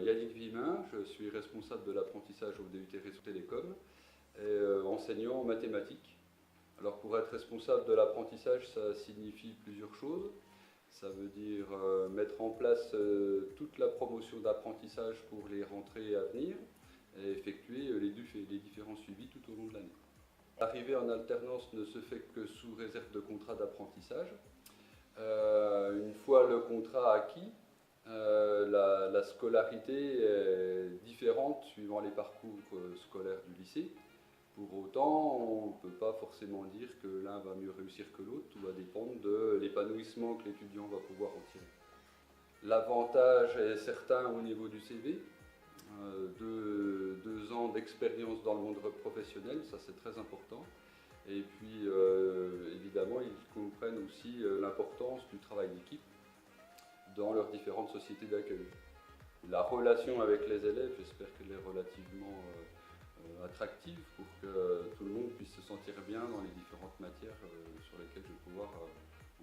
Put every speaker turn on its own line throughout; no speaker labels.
Yannick Vimin, je suis responsable de l'apprentissage au DUT Réseau Télécom et enseignant en mathématiques. Alors pour être responsable de l'apprentissage, ça signifie plusieurs choses. Ça veut dire mettre en place toute la promotion d'apprentissage pour les rentrées à venir et effectuer les différents suivis tout au long de l'année. L'arrivée en alternance ne se fait que sous réserve de contrat d'apprentissage. Une fois le contrat acquis, la scolarité est différente suivant les parcours scolaires du lycée. Pour autant, on ne peut pas forcément dire que l'un va mieux réussir que l'autre, tout va dépendre de l'épanouissement que l'étudiant va pouvoir en tirer. L'avantage est certain au niveau du CV, 2 ans d'expérience dans le monde professionnel, ça c'est très important. Et puis évidemment, ils comprennent aussi l'importance du travail d'équipe dans leurs différentes sociétés d'accueil. La relation avec les élèves, j'espère qu'elle est relativement attractive pour que tout le monde puisse se sentir bien dans les différentes matières sur lesquelles je vais pouvoir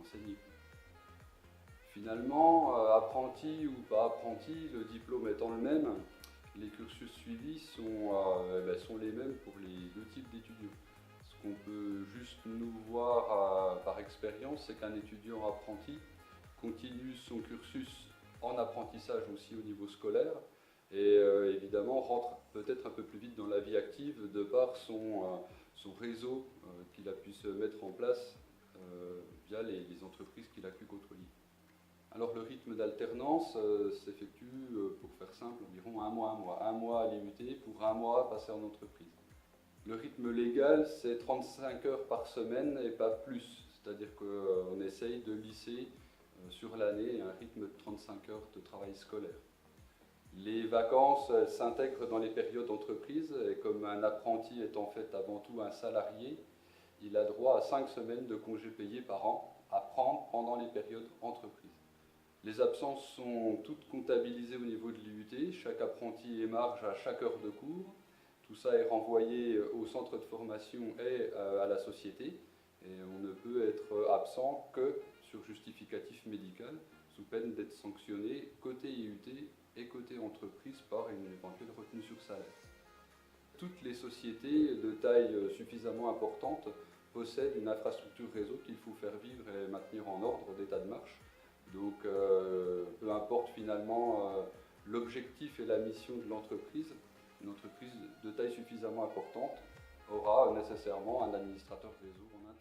enseigner. Finalement, apprenti ou pas apprenti, le diplôme étant le même, les cursus suivis sont les mêmes pour les 2 types d'étudiants. Ce qu'on peut juste nous voir par expérience, c'est qu'un étudiant apprenti continue son cursus en apprentissage aussi au niveau scolaire et évidemment rentre peut-être un peu plus vite dans la vie active de par son réseau qu'il a pu se mettre en place via les entreprises qu'il a pu côtoyer. Alors le rythme d'alternance s'effectue, pour faire simple, environ un mois à l'IUT pour 1 mois passé en entreprise. Le rythme légal, c'est 35 heures par semaine et pas plus, c'est-à-dire qu'on essaye de lisser sur l'année un rythme de 35 heures de travail scolaire. Les vacances s'intègrent dans les périodes d'entreprise et comme un apprenti est en fait avant tout un salarié, il a droit à 5 semaines de congés payés par an à prendre pendant les périodes entreprises. Les absences sont toutes comptabilisées au niveau de l'IUT, chaque apprenti émarge à chaque heure de cours. Tout ça est renvoyé au centre de formation et à la société. Et on ne peut être absent que sur justificatif médical, sous peine d'être sanctionné côté IUT et côté entreprise par une éventuelle retenue sur salaire. Toutes les sociétés de taille suffisamment importante possèdent une infrastructure réseau qu'il faut faire vivre et maintenir en ordre d'état de marche. Donc peu importe finalement l'objectif et la mission de l'entreprise, une entreprise de taille suffisamment importante aura nécessairement un administrateur réseau en interne.